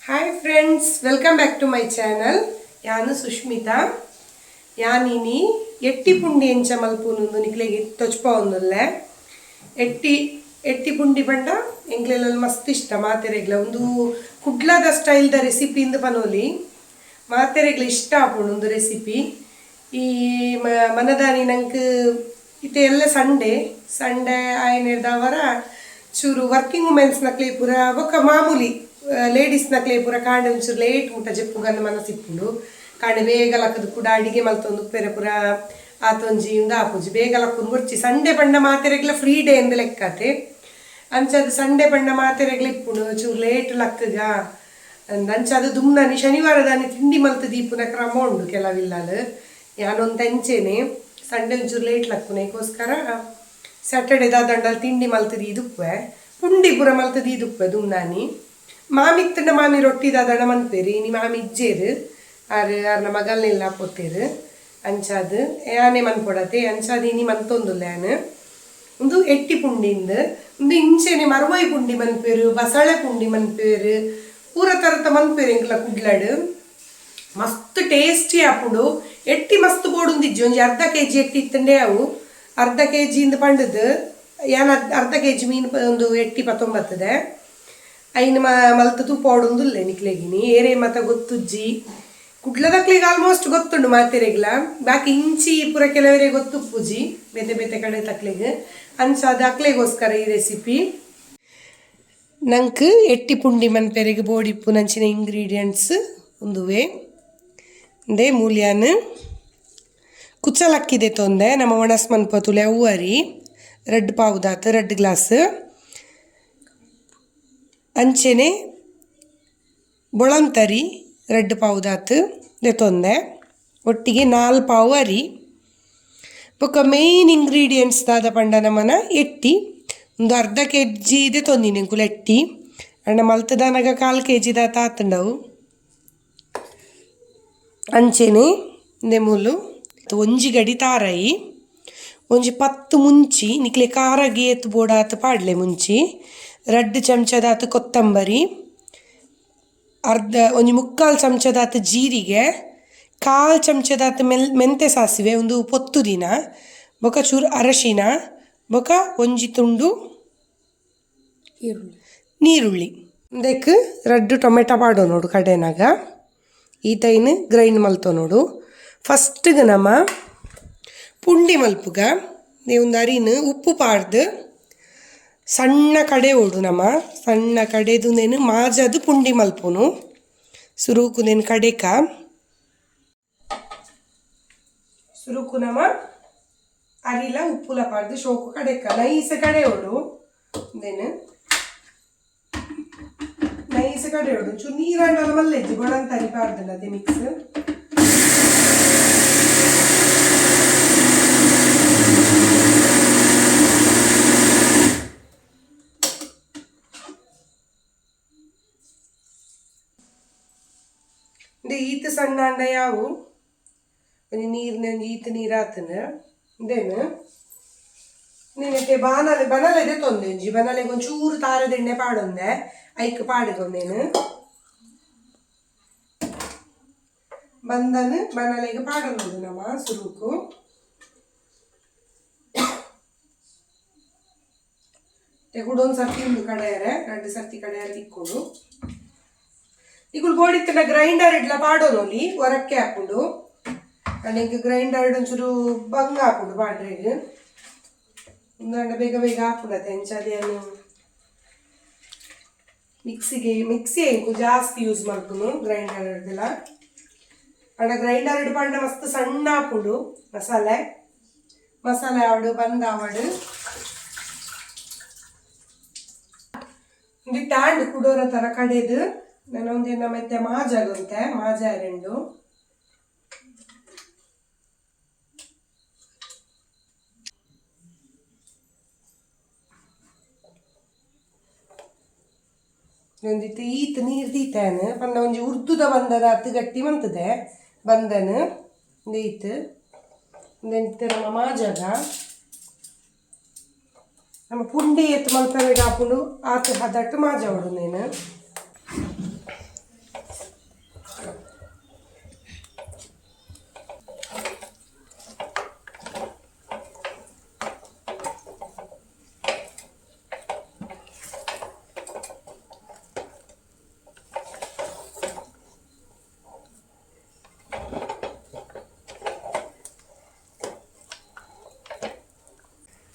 Hi friends, welcome back to my channel. ಯಾನು ಸುಷ್ಮಿತಾ. ಯಾನಿನಿ ಎಟ್ಟಿ ಪುಂಡಿ ಎಂಚ ಮಲ್ಪುನೊಂದು ನಿಕ್ಲೆಗೆ ತೊಚ್ಪವೊಂದುಲ್ಲೆ. ಎಟ್ಟಿ ಎಟ್ಟಿ ಪುಂಡಿ ಪಂಡ ಎಂಕ್ಲೆಲ್ಲ ಮಸ್ತ್ ಇಷ್ಟ. ಮಾತೆರೆಗ್ಲ ಒಂದು ಕುಡ್ಲದ ಸ್ಟೈಲ್ದ ರೆಸಿಪಿ ಇಂದು ಪನೋಲಿ ಮಾತೆರೆಗ್ಲ ಇಷ್ಟ ಆಪುಂಡು ಒಂದು ರೆಸಿಪಿ. ಈ ಮನದಾನಿ ನಂಗೆ ಇತ್ತೆ ಎಲ್ಲ ಸಂಡೇ ಆಯ್ನೆರ್ದವರ ಚೂರು ವರ್ಕಿಂಗ್ ವುಮೆನ್ಸ್ ನಕ್ಲೆ ಪೂರ ಬೊಕ್ಕ ಮಾಮೂಲಿ ಲೇಡೀಸ್ ನಕ್ಲೆ ಪೂರ ಕಾಂಡೆ ಒಂಚೂರು ಲೇಟ್ ಮುಟ್ಟ ಜಪ್ಪುಗಂದು ಮನಸ್ಸಿಪ್ಪುಂಡು. ಕಾಂಡೆ ಬೇಗ ಲಕ್ಕದು ಕೂಡ ಅಡಿಗೆ ಮಲ್ತೊಂದು ಉಪ್ಪೆರೆ ಪೂರ ಆತೊಂಜಿ ಉಂದು ಆಪುಜಿ ಬೇಗ ಲಕ್ಕುಂದು ಬರ್ಚಿ. ಸಂಡೇ ಪಂಡ ಮಾತೆರೆಗ್ಲ ಫ್ರೀ ಡೇ ಎಂದು ಲೆಕ್ಕತೆ. ಅಂಚದು ಸಂಡೇ ಪಂಡ ಮಾತೆರೆಗ್ಲ ಇಪ್ಪುಂಡು ಚೂರು ಲೇಟ್ ಲಕ್ಕಗ ಅಂಚದು ದುಮ್ನನಿ ಶನಿವಾರದಾನಿ ತಿಂಡಿ ಮಲ್ತು ದೀಪುನ ಕ್ರಮ ಉಂಡು ಕೆಲವಿಲ್ಲದು. ಯಾನೊಂದು ಅಂಚೆನೆ ಸಂಡೇ ಒಂಚೂರು ಲೇಟ್ ಲಕ್ಕುನ ಈಗೋಸ್ಕರ ಸ್ಯಾಟರ್ಡೇ ದಾದಂಡಲ್ಲಿ ತಿಂಡಿ ಮಲ್ತದಿ ಇದುಪ್ಪೆ ಪುಂಡಿ ಪೂರ ಮಲ್ತದಿ ಇದುಪ್ಪೆ ದುಮ್ನಾನಿ. ಮಾಮಿ ಇತ್ತಂಡ ಮಾಮಿ ರೊಟ್ಟಿ ದಾದಣ ಮನ್ಪೇರಿ ಇನಿ ಮಾಮಿ ಇಜ್ಜೇರು ಅರ್ನ ಮಗಲ್ನೆಲ್ಲ ಪೊತ್ತೇರು ಅಂಚಾದು ಯಾನೆ ಮನ್ಪೊಡತೆ ಅಂಚಾದು ಇನಿ ಮನ್ತೊಂದುಲ್ಲ ಯಾನು ಒಂದು ಎಟ್ಟಿ ಪುಂಡಿಂದು ಒಂದು ಇಂಚೆನೆ ಮರುವಾಯಿ ಪುಂಡಿ ಮನ್ಪೇರು, ಬಸಳೆ ಪುಂಡಿ ಮನ್ಪೇರು, ಪೂರ ತರತ ಮನ್ಪೇರು ಎಂಕ್ಲ ಕುಡ್ಲಾಡು ಮಸ್ತ್ ಟೇಸ್ಟಿ ಆಪುಂಡು. ಎಟ್ಟಿ ಮಸ್ತ್ ಬೋಡುಂದಿಜ್ಜಿ ಒಂಜಿ ಅರ್ಧ kg ಎಟ್ಟಿ ಇತ್ತಂಡೆ ಅವು ಅರ್ಧ kg ಇಂದು ಪಂಡದು ಯಾನು ಅರ್ಧ kg ಮೀನು ಒಂದು ಎಟ್ಟಿ 19 ಐನು ಮಲ್ತು ತೂಪ ಓಡೊಂದುಲ್ಲೆ ನಿಕ್ಲೆಗಿನಿ ಏರೆ ಮತ ಗೊತ್ತುಜ್ಜಿ ಕುಡ್ಲದಕ್ಲಿಗೆ ಆಲ್ಮೋಸ್ಟ್ ಗೊತ್ತುಂಡು ಮಾತೆರೆಗ್ಲ ಬಾಕಿ ಇಂಚಿ ಪೂರ ಕೆಲವರೇ ಗೊತ್ತುಪ್ಪುಜಿ ಬೇತೆ ಬೇತೆ ಕಡೆ ತಕ್ಲೆಗೆ ಅಂಚಾದ ಅಕ್ಲೆಗೋಸ್ಕರ ಈ ರೆಸಿಪಿ. ನಂಗೆ ಎಟ್ಟಿ ಪುಂಡಿ ಮನ್ಪೆರೆಗೆ ಬೋಡಿಪ್ಪು ನಂಚಿನ ಇಂಗ್ರೀಡಿಯೆಂಟ್ಸ್ ಒಂದುವೆ ಅಂದೆ ಮೂಲ್ಯಾನ್ ಕುಚ್ಚಲಕ್ಕಿದೆ ತೊಂದೆ ನಮ್ಮ ಒಣಸ್ ಮನ್ಪತುಲೆ ಅವ್ವರಿ ರೆಡ್ ಪಾವುದಾತು ರೆಡ್ ಗ್ಲಾಸ್ ಅಂಚೆನೆ ಬೊಳಂತರಿ ರೆಡ್ ಪಾವುದಾತು ದೆತೊಂದೆ ಒಟ್ಟಿಗೆ 4 ಪಾವು ಅರಿ ಬೊಕ್ಕ ಮೇಯ್ನ್ ಇಂಗ್ರೀಡಿಯೆಂಟ್ಸ್ ದಾದ ಪಂಡ ನಮ್ಮನ ಎಟ್ಟಿ ಒಂದು ಅರ್ಧ kg ಇದೆ ತೊಂದಿನಿ ಎಂಕುಲು ಎಟ್ಟಿ ಅಂಡ ಮಲ್ತದಾನಾಗ 1/4 kg ದಾತ ಆತಂಡವು ಅಂಚೆನೆ ನೆಮೂಲು ಒಂಜಿ ಗಡಿ ತಾರಾಯಿ ಒಂಜಿ 10 ಮುಂಚಿ ನಿಕ್ಲೆ ಖಾರ ಗೇತ್ ಬೋಡಾತು ಪಾಡ್ಲೆ ಮುಂಚಿ 2 ಚಮಚದಾತು ಕೊತ್ತಂಬರಿ ಒಂಜಿ 3/4 ಚಮಚದಾತು ಜೀರಿಗೆ 1/4 ಚಮಚದಾತು ಮೆಂತೆ ಸಾಸಿವೆ ಒಂದು ಪೊತ್ತು ದಿನ ಬೊಕ ಚೂರು ಅರಶಿನ ಬೊಕ ಒಂಜಿ ತುಂಡು ನೀರುಳ್ಳಿ ಇದಕ್ಕೆ 2 ಟೊಮೆಟೊ ಪಾಡೋ ನೋಡು ಕಡೆನಾಗ ಈತೈನು ಗ್ರೈಂಡ್ ಮಲ್ತೋ ನೋಡು. ಫಸ್ಟ್ಗೆ ನಮ್ಮ ಪುಂಡಿ ಮಲ್ಪುಗ ಒಂದು ಅರಿನು ಉಪ್ಪು ಪಾಡ್ದು ಸಣ್ಣ ಕಡೆ ಓಡು ನಮ್ಮ ಸಣ್ಣ ಕಡೆದು ನೇನು ಮಾಜದು ಪುಂಡಿ ಮಲ್ಪುನು ಸುರುಕು ನೇನು ಕಡೆಕ ಸುರುಕು ನಮ್ಮ ಅರಿಲ ಉಪ್ಪುಲ ಪಾಡ್ದು ಶೋಕು ಕಡೆಕ ನೈಸ್ ಕಡೆ ಓಡು ನೇನು ನೈಸ್ ಕಡೆ ಓಡು ಚೂ ನೀರಣ್ಣ ಮಲ್ಲೆಜ್ಜಿ ಗೊಳಂತ ಅರಿ ಪಾಡ್ದಲ್ಲ ಅದೇ ಮಿಕ್ಸ್ ಈತ ಸಣ್ಣ ಅಂಡ ಯಾವು ಒಂದು ನೀರಿನ ಈತ ನೀರು ಆತನ ಇದೇನು ನೀನಕ್ಕೆ ಬನಲೆದೆ ತೊಂದೆಂಜಿ ಬನಲೆಗೆ ಒಂಚೂರು ತಾರದೆಣ್ಣೆ ಪಾಡೊಂದೆ ಐಕ್ ಪಾಡಿಗೊಂದೇನು ಬಂದನು ಬನಲೆಗೆ ಪಾಡೊಂದು ನಮ್ಮ ಸುರುಕು ಹುಡೊಂದು ಸರ್ತಿ ಒಂದು ಕಡೆಯರೆ 2 ಸರ್ತಿ ಕಡೆಯರೆ ತಿಕ್ಕೊಂಡು ಈಗ ಬೋಡಿತ್ತಿನ ಗ್ರೈಂಡರ್ ಇಡ್ಲ ಪಾಡೋನೊಲಿ ಹೊರಕ್ಕೆ ಹಾಕೊಂಡು ನನಗೆ ಗ್ರೈಂಡರ್ ಒಂಚೂರು ಬಂಗ ಹಾಕೊಂಡು ಪಾಡ್ರೆಗೆ ಒಂದಂಡ ಬೇಗ ಬೇಗ ಹಾಕ್ಬಿಡತ್ತೆ ಹೆಂಚದೇನು ಮಿಕ್ಸಿ ಹೆಂಗು ಜಾಸ್ತಿ ಯೂಸ್ ಮಾಡ್ಕೊಂಡು ಗ್ರೈಂಡರ್ ಹಿಡ್ದಿಲ್ಲ ಅಣ್ಣ ಗ್ರೈಂಡರ್ ಹಿಡ್ಪಂಡ ಮಸ್ತ್ ಸಣ್ಣ ಹಾಕೊಂಡು ಮಸಾಲೆ ಆವಡು ಬಂದ ಆವಡು ಒಂದು ಟ್ಯಾಂಡ್ ಕುಡೋರ ಥರ ಕಡೆದು ನಾನೊಂದೇನ ಮತ್ತೆ ಮಾಜಾಗಂತೆ ಮಾಜ 2 ಒಂದಿತ್ತು ಈತ ನೀರು ದೀತಾನು ಪಂಡ ಒಂಜಿ ಉರ್ದುದ ಬಂದದ ಅತ್ತು ಗಟ್ಟಿ ಮಂತದೆ ಬಂದನು ಈತು ಒಂದೆಂತ ನಮ್ಮ ಮಾಜಾಗ ನಮ್ಮ ಪುಂಡಿ ಎತ್ತು ಮಲ್ಪೆಗೆ ಹಾಕೊಂಡು ಆತು ಹದಟ್ಟು ಮಾಜ ಹೊಡು ನೇನು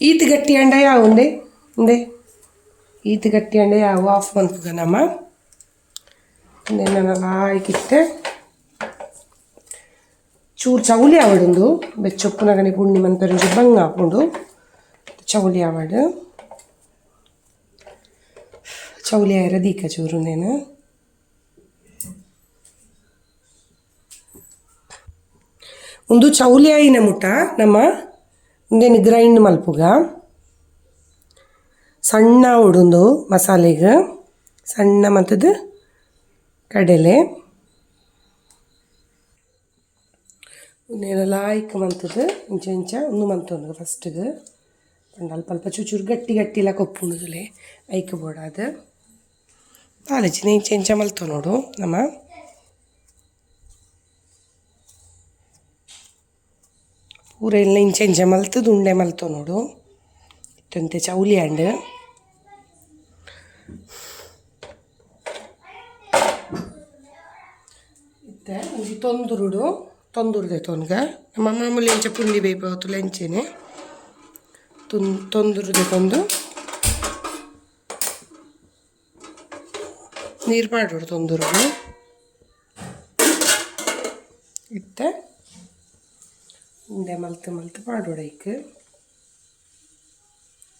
ಈತ್ ಗಟ್ಟಿ ಅಂಡ ಯಾವ ఉండే ಈತ್ ಗಟ್ಟಿ ಅಂಡ ಯಾವ ಆಫ್ ಮಂತ್ಗ ನಮ್ಮ నేను లాయికిtte ಚೂರು ಚೌಲಿ ಆವಡುಂದು ಬೆಚ್ಚೊಪ್ಪುನ ಗಣಿ ಪುಂಡಿ ಮಂತರು ಜಿಬ್ಬಂಗ ಹಾಕೊಂಡು ಚೌಲಿ ಆವಡು ಚೌಲಿ ಆಯ್ರ ದೀಕ ಚೂರು ನೇನು ಒಂದು ಚೌಲಿ ಆಯಿನ ಮುಟ್ಟ ನಮ್ಮ ಒಂದೇನು ಗ್ರೈಂಡ್ ಮಲ್ಪುಗ ಸಣ್ಣ ಉಡುಂದು ಮಸಾಲೆಗೆ ಸಣ್ಣ ಮತ್ತದು ಕಡಲೆ ಒಂದೇನು ಲಾಯ್ಕ್ ಮಂತದು ಇಂಚ ಒಂದು ಮಂತೊಂದು ಫಸ್ಟಿಗೆ ಒಂದು ಅಲ್ಪ ಚೂರು ಗಟ್ಟಿ ಗಟ್ಟಿಲ ಕೊಪ್ಪುಣುದುಲೆ ಐಕ್ ಬೋಡಾದು ಆಲೋಚನೆ ಇಂಚ ಮಲ್ತು ನೋಡು ನಮ್ಮ ಪೂರ ಎಲ್ಲ ಇಂಚ ಮಲ್ತದು ಉಂಡೆ ಮಲ್ತು ನೋಡು ಇತ್ತಂತೆ ಚೌಲಿ ಹಂಡು ಇತ್ತೆ ಒಂಜಿ ತೊಂದುರುದೆ ತೊನ್ಗ ನಮ್ಮ ಮಾಮೂಲಿ ಇಂಚ ಪುಂಡಿ ಬೇಯ್ಪವತ್ತು ಲೆಂಚೆನೆ ತೊಂದುರುದೆ ತೊಂದು ನೀರು ಪಾಡೋಡು ತೊಂದುರುಡು ಇತ್ತೆ ಉಂಡೆ ಮಲ್ತು ಪಾಡೋಡು ಐಕ್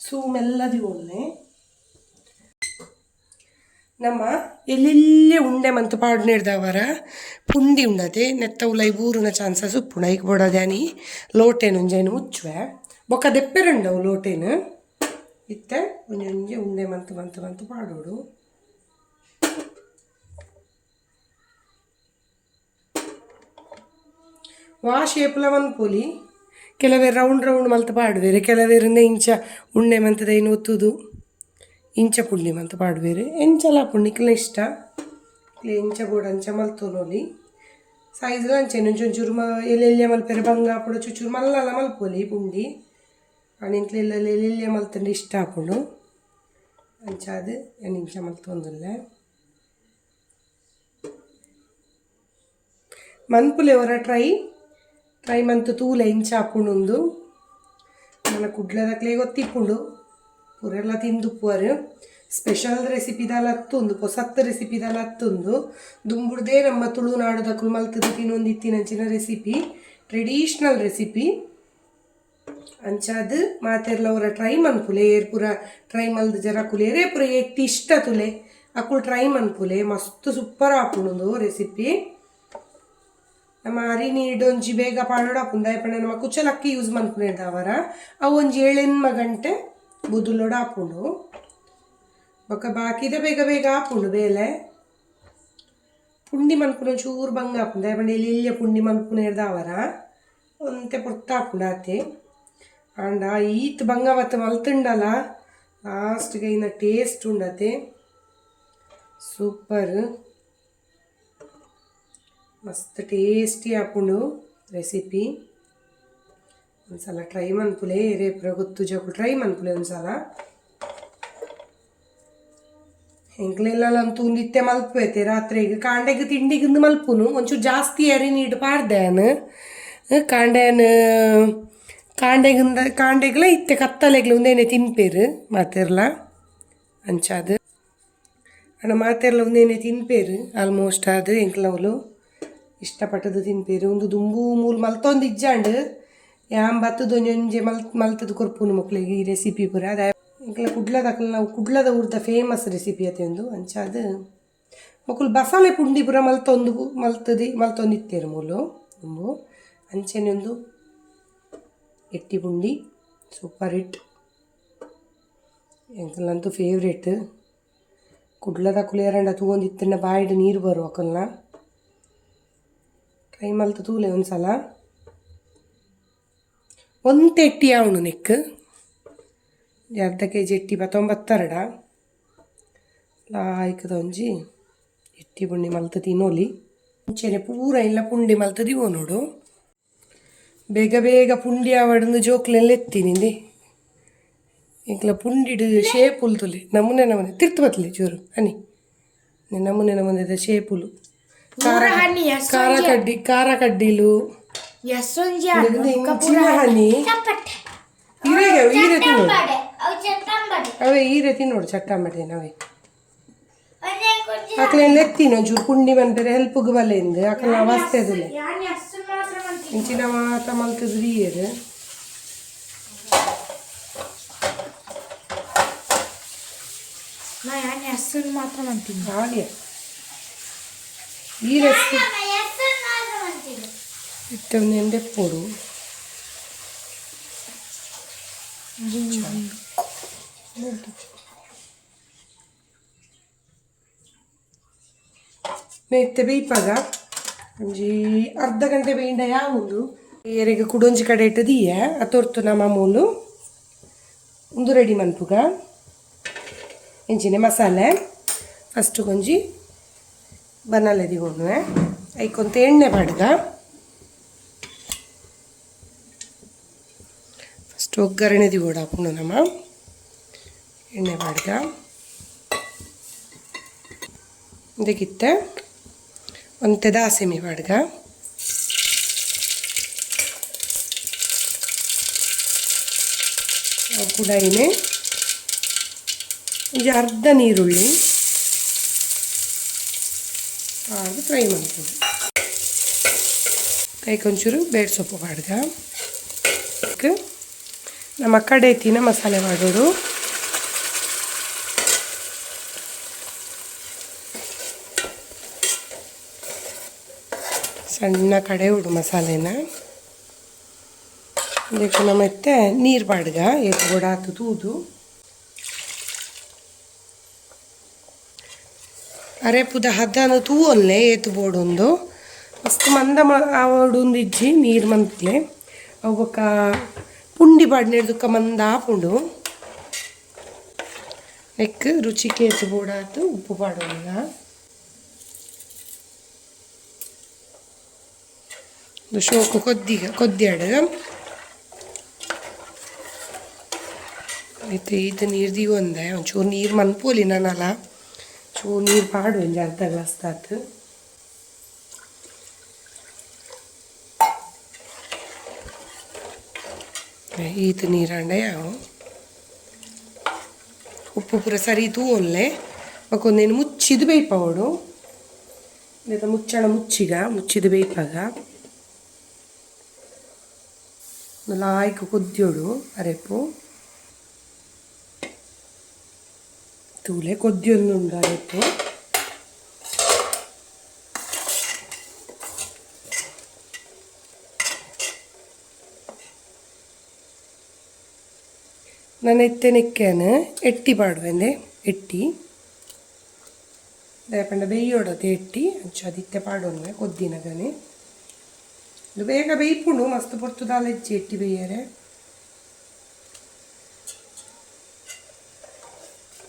ಸೂಮೆಲ್ಲದಿ ಒಳ್ಳೆ ನಮ್ಮ ಎಲ್ಲೆಲ್ಲೇ ಉಂಡೆ ಮಂತು ಪಾಡು ನೀಡ್ದವರ ಪುಂಡಿ ಉಂಡದೆ ನೆತ್ತ ಉಲೈ ಬೂರುನ ಚಾನ್ಸಸ್ ಉಪ್ಪುಣ ಈಗ ಬೋಡದ್ಯಾನಿ ಲೋಟೇನು ಒಂಜೇನು ಮುಚ್ಚುವೆ ಬೊಕ್ಕ ದೆಪ್ಪೆರಂಡವು ಲೋಟೇನು ಇತ್ತೆ ಒಂಜೊಂಜೆ ಉಂಡೆ ಮಂತು ಪಾಡೋಡು ವಾ ಶೇಪ್ಲ ಮನ್ಪೊಲಿ ಕೆಲವೇ ರೌಂಡ್ ಮಲ್ತು ಪಾಡುವೇರೆ ಕೆಲವೇರಿಂದ ಇಂಚ ಉಂಡೆ ಮಂತದ ಏನು ಒತ್ತುದು ಇಂಚ ಪುಂಡಿ ಮಂತು ಪಾಡುವೇರೆ ಎಂಚಲ ಪುಂಡಿಕ್ಲ ಇಷ್ಟ ಎಂಚ ಬೋಡ ಅಂಚ ಮಲ್ತೋನೋಲಿ ಸೈಜ್ಲ ಅಂಚೆನು ಚೂರು ಎಲ್ಲೆಲ್ಲೆ ಮಲ್ಪೆರೆ ಬಂಗ ಹಾಪುಡು ಚೂರು ಮಲ್ಲಲ ಮಲ್ಪೋಲಿ ಪುಂಡಿ ಅಣಿಂಕ್ಲೆಲ್ಲ ಎಲ್ಲೆಲ್ಲೆ ಮಲ್ತಂಡು ಇಷ್ಟ ಹಾಪುಂಡು ಅಂಚಾದು ಇಂಚ ಮಲ್ತೊಂದುಲ್ಲ ಮನ್ಪುಲೆ ಅವರ ಟ್ರೈ ಮಂತು ತೂಲೆ ಇಂಚ ಹಾಪುಂಡು ನನ್ನ ಕುಡ್ಲದಕ್ಲೆ ಗೊತ್ತಿಪ್ಪುಂಡು ಪೂರೆಲ್ಲ ತಿಂದುಪ್ಪುವರು ಸ್ಪೆಷಲ್ ರೆಸಿಪಿದಲ್ಲ ಹತ್ತೊಂದು ಹೊಸತ್ತು ರೆಸಿಪಿದಲ್ಲ ಹತ್ತೊಂದು ದುಂಬುಡ್ದೇ ನಮ್ಮ ತುಳುನಾಡುದಕ್ಕೂ ಮಲ್ತದು ತಿನ್ನೊಂದಿತ್ತಿನಂಚಿನ ರೆಸಿಪಿ ಟ್ರೆಡಿಷ್ನಲ್ ರೆಸಿಪಿ ಅಂಚಾದು ಮಾತೆರ್ಲ ಅವರ ಟ್ರೈ ಮನ್ಪುಲೆ ಏರ್ ಪೂರ ಟ್ರೈ ಮಲ್ದು ಜರ ಕುಲೇರೇ ಪೂರ ಎಟ್ಟು ಇಷ್ಟ ತುಲೆ ಅಕ್ಕುಳು ಟ್ರೈ ಮನ್ಪುಲೆ ಮಸ್ತ್ ಸೂಪರ್ ಹಾಪುಣದು ರೆಸಿಪಿ ನಮ್ಮ ಅರಿನಿ ಇಡೊಂಜಿ ಬೇಗ ಪಾಡೋಡು ಹಾಪುಂದ ಆಯ್ಪಂಡ ನಮ್ಮ ಕುಚ್ಚಲಕ್ಕಿ ಯೂಸ್ ಮನ್ಪುನೇದವರ ಅವು ಒಂಜಿ 7-8 ಗಂಟೆ ಬುದುಲೋಡು ಹಾಪುಂಡು ಬೊಕ್ಕ ಬಾಕಿದ ಬೇಗ ಹಾಪುಂಡು ಬೇಲೆ ಪುಂಡಿ ಮನ್ಪುನ ಚೂರು ಬಂಗ ಹಾಪುಂಡು ಆಯ್ಪಂಡ ಎಲ್ಲಿ ಪುಂಡಿ ಮನ್ಪುನೇದವರ ಒಂತೆ ಪೊರ್ತ ಹಾಪುಂಡು ಆತೆ ಅಂಡ ಈತ್ ಬಂಗ ಮತ್ತು ಮಲ್ತುಂಡಲ್ಲ ಲಾಸ್ಟ್ಗೆ ಇನ್ನು ಟೇಸ್ಟ್ ಉಂಡತೆ ಸೂಪರ್ ಮಸ್ತ್ ಟೇಸ್ಟಿ ಹಾಪುಂಡು ರೆಸಿಪಿ ಒಂದ್ಸಲ ಟ್ರೈ ಮನ್ಪುಲೆ ರೇಪುರ ಗೊತ್ತು ಜೋಕು ಟ್ರೈ ಮನ್ಪುಲೆ ಒಂದ್ಸಲ ಎಂಕ್ಲೆಲ್ಲಂತೂ ನಿತ್ಯ ಮಲ್ಪೈತೆ ರಾತ್ರಿಗೆ ಕಾಂಡೆಗೆ ತಿಂಡಿಗಿಂದು ಮಲ್ಪುನು ಒಂಚೂರು ಜಾಸ್ತಿ ಅರಿ ನೀಡು ಪಾಡ್ದೇನು ಕಾಂಡೆಗ್ಲ ಇತ್ತೆ ಕತ್ತಲೆಗ್ಲ ಒಂದೇನೆ ತಿನ್ಪೇರು ಮಾತೆರ್ಲ ಅಂಚಾದು ಅಣ್ಣ ಮಾತೆರ್ಲ ಒಂದೇನೆ ತಿನ್ಪೇರು ಆಲ್ಮೋಸ್ಟ್ ಅದು ಎಂಕ್ಲವಲು ಇಷ್ಟಪಟ್ಟದು ತಿನ್ಪೇರು ಒಂದು ದುಂಬು ಮೂಲು ಮಲ್ತೊಂದು ಇಜ್ಜಾಂಡು ಯಾಂಬತ್ತದು ಒಂಜೊಂಜೆ ಮಲ್ತದು ಕೊರ್ಪುನು ಮಕ್ಳಿಗೆ ಈ ರೆಸಿಪಿ ಪೂರ ಅದ ಇಂಕ್ಲ ಕುಡ್ಲದ ಊರ್ದ ಫೇಮಸ್ ರೆಸಿಪಿ ಅತೆ ಒಂದು ಅಂಚಾದು ಮಕ್ಕಳು ಬಸಾಲೆ ಪುಂಡಿ ಪೂರ ಮಲ್ತೊಂದಿತ್ತೇರು ಮೂಲು ದುಂಬು ಅಂಚೆನೆ ಒಂದು ಎಟ್ಟಿ ಪುಂಡಿ ಸೂಪರ್ ಹಿಟ್ ಎಂಕಲ್ಲಂತೂ ಫೇವ್ರೇಟ್ ಕುಡ್ಲದ ಕುಳಿಯರಂಡ ತೂಗೊಂದಿತ್ತನ್ನ ಬಾಯಿಡು ನೀರು ಬರು ಅಕ್ಕಲ್ನ ಟ್ರೈ ಮಲ್ತು ತೂಲೆ ಒಂದ್ಸಲ ಒಂತೆ ಎಟ್ಟಿ ಅವನು ನೆಕ್ 1/2 kg ಎಟ್ಟಿ 92 ಲಾಯ್ಕದ ಒಂಜಿ ಎಟ್ಟಿ ಪುಂಡಿ ಮಲ್ತು ತಿನ್ನೋಲಿ ಮುಂಚೆನೆ ಪೂರ ಇಲ್ಲ ಪುಂಡಿ ಮಲ್ತು ದಿವೋ ನೋಡು ಬೇಗ ಪುಂಡಿ ಆವಡಂದು ಜೋಕ್ಲೆಲ್ಲ ಎತ್ತಿನಿಂದಿ ಇಂಕ್ಲ ಪುಂಡಿಡು ಶೇಪುಲು ತುಲಿ ನಮೂನೆ ತಿರ್ತು ಬತ್ತಲೆ ಚೂರು ಹನಿ ನಮೂನೆ ಶೇಪುಲು ಖಾರ ಕಡ್ಡಿಲು ಹನಿ ಈರೆಗೆ ಈರೆ ತಿನ್ನೋಡು ಅವೇ ಈರೆ ತಿನ್ನೋಡು ಚಟ್ಟಂಬಡೆ ಅವೇ ಅಕ್ಲೇನು ಎತ್ತಿನ ಒಂಚೂರು ಪುಂಡಿ ಬಂದರೆ ಹೆಲ್ಪ್ಗೆ ಬಲೆಂದು ಅಕ್ಕಲ ಅವಸ್ಥೆ ಅದಿಲ್ಲ ಇಂಚಿನ ಮಾತ್ರ ಮಲ್ತದ್ದು ಈಯರು ಮಾತ್ರ ಮಾಡ್ತೀನಿ ಹಾಗೆ ಈರೆ ಇಟ್ಟವನ್ನ ಎಂದೆಪ್ಪೋಡು ಮೆತ್ತೆ ಬೇಯ್ಪಾಗ ಒಂಜಿ ಅರ್ಧ ಗಂಟೆ ಬೇಯ್ದ ಯಾವುದು ಏರೆಗೆ ಕುಡೊಂಜಿ ಕಡೆ ಇಟ್ಟದೀಯ ಅತೊರ್ತು ನಮ್ಮ ಮಾಮೂಲು ಒಂದು ರೆಡಿ ಮನ್ಪುಗ ಎಂಚಿನ ಮಸಾಲೆ ಫಸ್ಟ್ ಕೊಂಜಿ ಬನಾಲೆ ದಿಗೋನು ಐಕೊಂತ ಎಣ್ಣೆ ಬಾಡ್ಗ ಫಸ್ಟ್ ಒಗ್ಗರಣೆ ದಿಗೋಡು ಹಾಕೊಂಡು ನಮ್ಮ ಎಣ್ಣೆ ಬಾಡ್ಗ ಇದಕ್ಕಿತ್ತೆ ಒಂದು ದಾಸೆಮಿ ಬಾಡ್ಗ ಕೂಡ ಏನೇ ಒಂದು ಅರ್ಧ ನೀರುಳ್ಳಿ ಅದು ಫ್ರೈ ಮಾಡ್ಬೋದು ಕೈಕೊಂಚೂರು ಬೇಡ ಸೊಪ್ಪು ಬಾಡ್ಗ ನಮ್ಮ ಕಡೆ ತಿನ್ನ ಮಸಾಲೆ ಮಾಡೋದು ಸಣ್ಣ ಕಡೆ ಉಡು ಮಸಾಲೆನ ಇದಕ್ಕೆ ಮತ್ತೆ ನೀರು ಬಾಡ್ಗ ಏತು ಗೋಡಾತು ತೂದು ಅರೆಪುದ ಹದನ ತೂವೊಲ್ಲೆ ಏತು ಬೋಡೊಂದು ಮಸ್ತ್ ಮಂದ ಆವಡೊಂದು ಇಜ್ಜಿ ನೀರು ಮಂತ್ಲೆ ಅವಕ್ಕ ಪುಂಡಿ ಬಾಡ್ನೆಡ್ದುಕ್ಕ ಮಂದ ಆಪುಂಡು ನೆಕ್ ರುಚಿಗೆ ಏತು ಬೋಡಾತು ಉಪ್ಪು ಪಾಡೋಲ್ಲ ಒಂದು ಶೋಕು ಕೊದ್ದಿಯಾಡ ಆಯ್ತು ಇದು ನೀರು ದಿಗೊಂದೆ ಒಂಚೂರು ನೀರು ಮನ್ಪೋಲಿ ನಾನಲ್ಲ ಚೂರು ನೀರು ಪಾಡು ಒಂದು ಅರ್ಧ ಗ್ಲಾಸ್ ತಾತು ಈತ ನೀರಂಡೆ ಯಾವ ಉಪ್ಪು ಪೂರ ಸರಿ ತೂವೊಲ್ಲೆ ಮಕ್ಕೊಂದೇನು ಮುಚ್ಚಿದು ಬೇಯ್ಪವಡು ಮುಚ್ಚಳ ಮುಚ್ಚಿದು ಬೇಯ್ಪಾಗ ಲಾಯ್ಕು ಕೊದ್ದಿಯೋಡು ಅರೆಪು ತೂಲೆ ಕೊದ್ದಿಯೊಂದುಂಡು ಅರೆಪು ನಾನು ಎತ್ತೆನೆಕ್ಕೇನು ಎಟ್ಟಿ ಪಾಡುವೆಂದೆ ಎಟ್ಟಿ ದಯಪಂಡ ಬೇಯೋಡತೆ ಎಟ್ಟಿ ಅಂಚು ಅದಿತ್ತೆ ಪಾಡೋನ್ವೆ ಕೊದ್ದಿನಗನೆ ಇದು ಬೇಗ ಬೇಯ್ಪುಂಡು ಮಸ್ತ್ ಪೊರ್ತು ದಾಲೆಜ್ಜಿ ಎಟ್ಟಿ ಬೇಯರೆ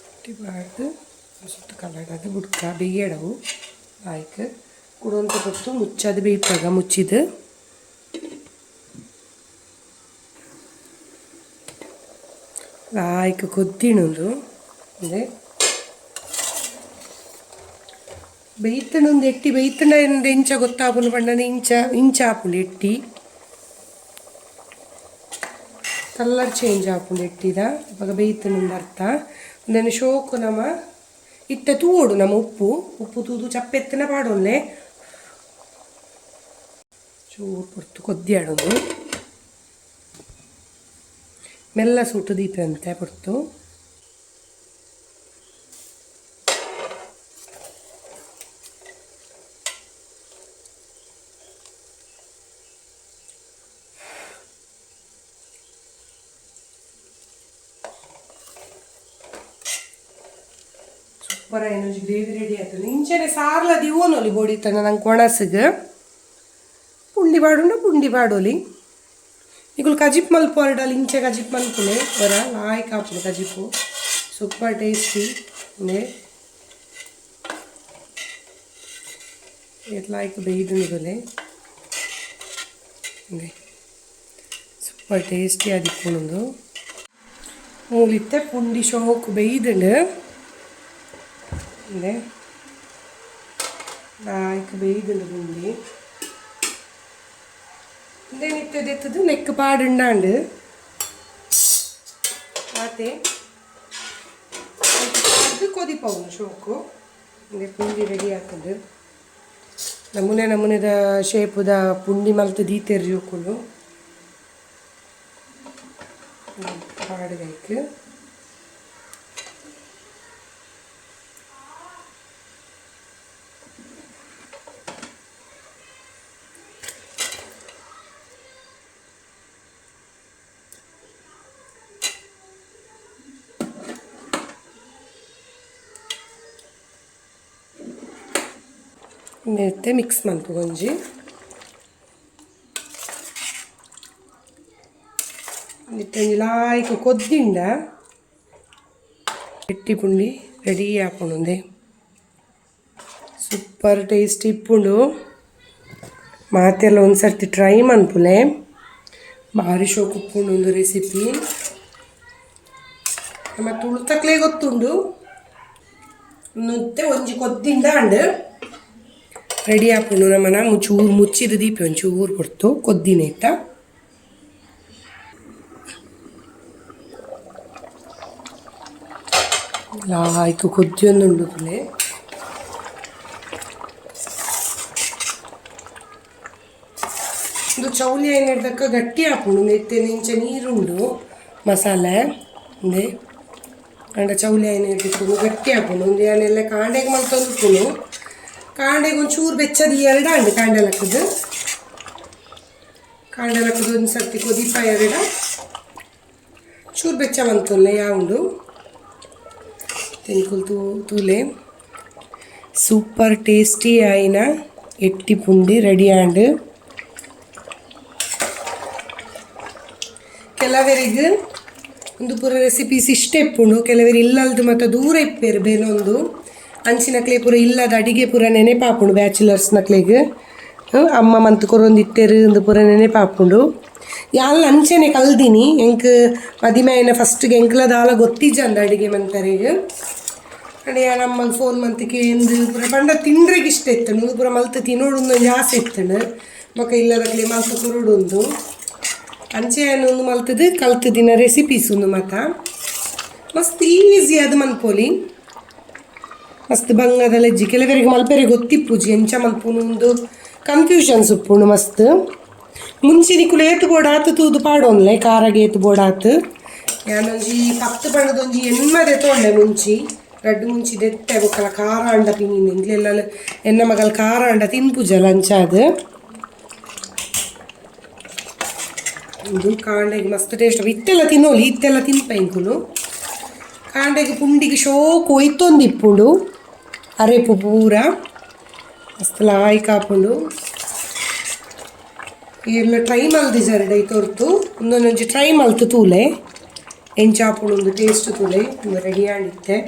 ಎಟ್ಟಿ ಬಾಡ್ದು ಸುತ್ತ ಕಲಡದು ಬುಡ್ಕ ಬೇಯಡವು ಆಯ್ಕೆ ಕುಡೊಂತ ಕೊಟ್ಟು ಮುಚ್ಚದು ಬೇಯ್ಪಾಗ ಮುಚ್ಚಿದು ಆಯ್ಕೆ ಕೊದ್ದಿಣುಂದು ಅದೇ ಬೇಯ್ತಣೊಂದು ಎಟ್ಟಿ ಬೇಯ್ತಂಡ ಎಂಚ ಗೊತ್ತಾಪುನು ಪಂಡನ ಇಂಚ ಆಪುಂಡು ಎಟ್ಟಿ ಕಲರ್ ಚೇಂಜ್ ಆಪುಂಡು ಎಟ್ಟಿದ ಇವಾಗ ಬೇಯ್ತಣೊಂದು ಅರ್ಥ ಒಂದನ್ನು ಶೋಕು ನಮ್ಮ ಇತ್ತ ತೂವೋಡು ನಮ್ಮ ಉಪ್ಪು ತೂದು ಚಪ್ಪೆತ್ತನ ಪಾಡೊನ್ನೆ ಚೂರು ಪೊರ್ತು ಕೊದ್ದಿಯಾಡೊಂದು ಮೆಲ್ಲ ಸುಟ್ಟು ದೀಪ ಅಂತೆ ಪೊರ್ತು ಸೂಪರ್ ಏನೊಂದು ಗ್ರೇವಿ ರೆಡಿ ಆಯ್ತು ಇಂಚನೆ ಸಾರ್ಲ ದಿವೋನೊಲಿ ಬೋಡಿತಾನೆ ನಂಗೆ ಕೊಣಸಿಗೆ ಪುಂಡಿ ಪಾಡೋಲಿ ಈಗ ಕಜಿಪ್ ಮಲ್ಪು ಹೊರಡಲ್ಲಿ ಇಂಚೆ ಕಜಿಪ್ ಮಲ್ಪುಲೆ ಬರ ಲಾಯ್ಕ್ ಹಾಪುಡು ಕಜಿಪ್ಪು ಸೂಪರ್ ಟೇಸ್ಟಿ ಲಾಯ್ಕ್ ಬೇಯ್ದುಂಡುಲೆ ಸೂಪರ್ ಟೇಸ್ಟಿ ಆದಿಪ್ಪುಣದು ಮೂಲಿತ್ತೆ ಪುಂಡಿ ಶೋಕು ಬೇಯ್ದುಂಡು ಲಾಯ್ಕ್ ಬೇಯ್ದುಂಡು ಪುಂಡಿ ನಿತ್ಯದೆತ್ತದು ನೆಕ್ ಪಾಡುಂಡಾಂಡು ಆತೆ ಅದು ಕೊದಿಪವನು ಶೋಕು ಅಂದರೆ ಪುಂಡಿ ರೆಡಿ ಆಗ್ತದೆ ನಮೂನೆದ ಶೇಪುದ ಪುಂಡಿ ಮಲ್ತು ದೀತೆರ್ರಿ ಉಕ್ಕುಲು ಪಾಡ್ಗೈಕ್ ಮತ್ತೆ ಮಿಕ್ಸ್ ಮಾಡ್ತು ಗೊಂಜಿ ಲಾಯ್ಕ್ ಕೊದ್ದಿಂಡ ಎಟ್ಟಿ ಪುಂಡಿ ರೆಡಿ ಹಾಕೊಂಡೆ ಸೂಪರ್ ಟೇಸ್ಟ್ ಇಪ್ಪುಂಡು ಮಾತೆಲ್ಲ ಒಂದು ಸರ್ತಿ ಟ್ರೈ ಮನ್ಪುಲೆ ಭಾರಿ ಶೋಕ್ ಉಪ್ಪುಂಡು ಒಂದು ರೆಸಿಪಿ ಮತ್ತು ಉಳ್ತಕ್ಲೇ ಗೊತ್ತುಂಡು ಮತ್ತೆ ಒಂಜಿ ಕೊದ್ದಿಂಡ ಅಂಡ್ ರೆಡಿ ಹಾಕೊಂಡು ನಮ್ಮನ ಚೂರು ಮುಚ್ಚಿದ ದೀಪ ಒಂಚೂರು ಕೊಡ್ತು ಕೊದ್ದಿನ ಇಟ್ಟ ಲಾಯ್ಕು ಕೊದ್ದಿಯೊಂದುಂಡು ಪುಲೆ ಒಂದು ಚೌಲಿ ಏನು ಹಿಡ್ದಕ್ಕ ಗಟ್ಟಿ ಹಾಕೊಂಡು ನೆತ್ತೆ ನಿಂಚೆ ನೀರುಂಡು ಮಸಾಲೆ ಒಂದೇ ಅಂಡ ಚೌಲಿ ಏನು ಹಿಡ್ದಿಟ್ಟು ಗಟ್ಟಿ ಹಾಕೊಂಡು ಒಂದು ಏನೆಲ್ಲ ಕಾಂಡೆಗೆ ಮಲ್ತೊಂದು ಕಾಂಡೆಗೆ ಒಂಚೂರು ಬೆಚ್ಚದ ಎರಡು ಅಂಡು ಕಾಂಡೆ ಲಕ್ಕದು ಒಂದು ಸರ್ತಿ ಕೊದಿಪ ಎರಡು ಚೂರು ಬೆಚ್ಚ ಬಂತಲ್ಲ ಯಾವುದು ತೆಂಕುಲ್ ತೂಲೆ ಸೂಪರ್ ಟೇಸ್ಟಿ ಆಯಿನ ಎಟ್ಟಿ ಪುಂಡಿ ರೆಡಿ ಆಂಡ್ ಕೆಲವರಿಗೆ ಒಂದು ಪೂರ ರೆಸಿಪೀಸ್ ಇಷ್ಟ ಇಪ್ಪುಂಡು ಕೆಲವರಿಗೆ ಇಲ್ಲಲ್ದು ಮತ್ತು ದೂರ ಇಪ್ಪೇರು ಬೇನೊಂದು ಅಂಚಿನಕ್ಲೆ ಪೂರ ಇಲ್ಲದ ಅಡಿಗೆ ಪೂರ ನೆನೆಪಾಪುಂಡು ಬ್ಯಾಚುಲರ್ಸ್ನಕ್ಲೆಗೆ ಅಮ್ಮ ಮಂತ್ ಕೊರೊಂದು ಇತ್ತೇರು ಒಂದು ಪೂರ ನೆನೆಪಾಪುಂಡು ಯಾಲ್ ಅಂಚೆನೆ ಕಲ್ದಿನಿ ಎಂಕ್ ಮದಿಮೆಯನ ಫಸ್ಟ್ಗೆ ಎಂಕ್ಲದಾಲ ಗೊತ್ತಿಜ್ಜಂದ ಅಡಿಗೆ ಮಂತರಿಗೆ ಅಡೆ ನಮ್ಮಲ್ಲಿ ಫೋನ್ ಮಂತಿಗೆ ಎಂದು ಪೂರ ಪಂಡ ತಿಂಡ್ರಿಗೆ ಇಷ್ಟ ಇತ್ತನು ಪೂರ ಮಲ್ತು ತಿನ್ನೋಡು ಜಾಸ್ತಿ ಇತ್ತನು ಮಕ್ಕ ಇಲ್ಲದಕ್ಲೆ ಮಲ್ತು ಕುರುಡೊಂದು ಅಂಚೆ ಒಂದು ಮಲ್ತದು ಕಲ್ತು ದಿನ ರೆಸಿಪೀಸ್ ಒಂದು ಮತ ಮಸ್ತ್ ಈಸಿ ಅದು ಮನ್ಪೋಲಿ ಮಸ್ತ್ ಬಂಗದ ಲೆಜ್ಜಿ ಕೆಲವರಿಗೆ ಮಲ್ಪೆರೆ ಗೊತ್ತಿಪ್ಪುಜಿ ಎಂಚ ಮಲ್ಪುನು ಒಂದು ಕನ್ಫ್ಯೂಷನ್ಸ್ ಉಪ್ಪುಂಡು ಮಸ್ತ್ ಮುಂಚಿನಿಕುಲು ಏತು ಬೋಡಾತು ತೂದು ಪಾಡೋನ್ಲೆ ಕಾರಾಗೆ ಏತು ಬೋಡಾತು ಯಾನೊಂಜಿ 10 ಬಣ್ಣದೊಂಜಿ ಎಣ್ಣದೆ ತೊಂಡೆ ಮುಂಚಿ ರಡ್ಡು ಮುಂಚಿ ದೆತ್ತೆ ಬೊಕ್ಕಲ ಖಾರ ಅಂಡ ತಿನ್ನಿನ ಇಂಗ್ಲೆಲ್ಲ ಎನ್ನ ಮಗಲ್ ಖಾರ ಅಂಡ ತಿನ್ಪುಜ ಲಂಚಾದ ಇದು ಕಾಂಡೆಗೆ ಮಸ್ತ್ ಟೇಸ್ಟ್ ಇತ್ತೆಲ್ಲ ತಿನ್ನೋಲಿ ಇತ್ತೆಲ್ಲ ತಿನ್ಪ ಇಂಕುಲು ಕಾಂಡೆಗೆ ಪುಂಡಿಗೆ ಶೋಕು ಒಯ್ತೊಂದಿಪ್ಪುಂಡು ಅರೆಪು ಪೂರ ಮಸ್ತ್ ಲಾಯ್ ಕಾಪುಂಡು ಎಲ್ಲ ಟ್ರೈ ಮಲ್ದಿ ಜರಡೈ ತೋರ್ತು ಒಂದೊಂದೊಂಜಿ ಟ್ರೈ ಮಲ್ತು ತೂಲೆ ಎಂಚಾಪುಂಡು ಒಂದು ಟೇಸ್ಟ್ ತೂಲೆ ಒಂದು ರೆಡಿ ಆಡಿತ್ತೆ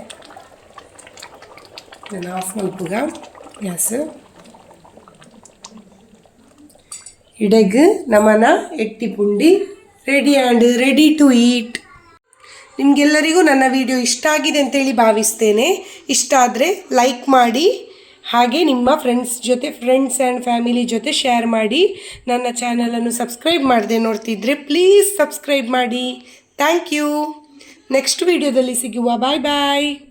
ನಾನು ಆಫ್ ಮಲ್ಪುಗ ಗ್ಯಾಸ್ ಇಡೆಗ್ ನಮನ ಎಟ್ಟಿ ಪುಂಡಿ ready and ready to eat ನಿಮಗೆಲ್ಲರಿಗೂ ನನ್ನ ವಿಡಿಯೋ ಇಷ್ಟ ಆಗಿದೆ ಅಂತೇಳಿ ಭಾವಿಸ್ತೇನೆ ಇಷ್ಟ ಆದರೆ ಲೈಕ್ ಮಾಡಿ ಹಾಗೆ ನಿಮ್ಮ ಫ್ರೆಂಡ್ಸ್ ಆ್ಯಂಡ್ ಫ್ಯಾಮಿಲಿ ಜೊತೆ ಶೇರ್ ಮಾಡಿ ನನ್ನ ಚಾನಲನ್ನು ಸಬ್ಸ್ಕ್ರೈಬ್ ಮಾಡದೆ ನೋಡ್ತಿದ್ರೆ ಪ್ಲೀಸ್ ಸಬ್ಸ್ಕ್ರೈಬ್ ಮಾಡಿ ಥ್ಯಾಂಕ್ ಯು ನೆಕ್ಸ್ಟ್ ವಿಡಿಯೋದಲ್ಲಿ ಸಿಗುವ ಬಾಯ್ ಬಾಯ್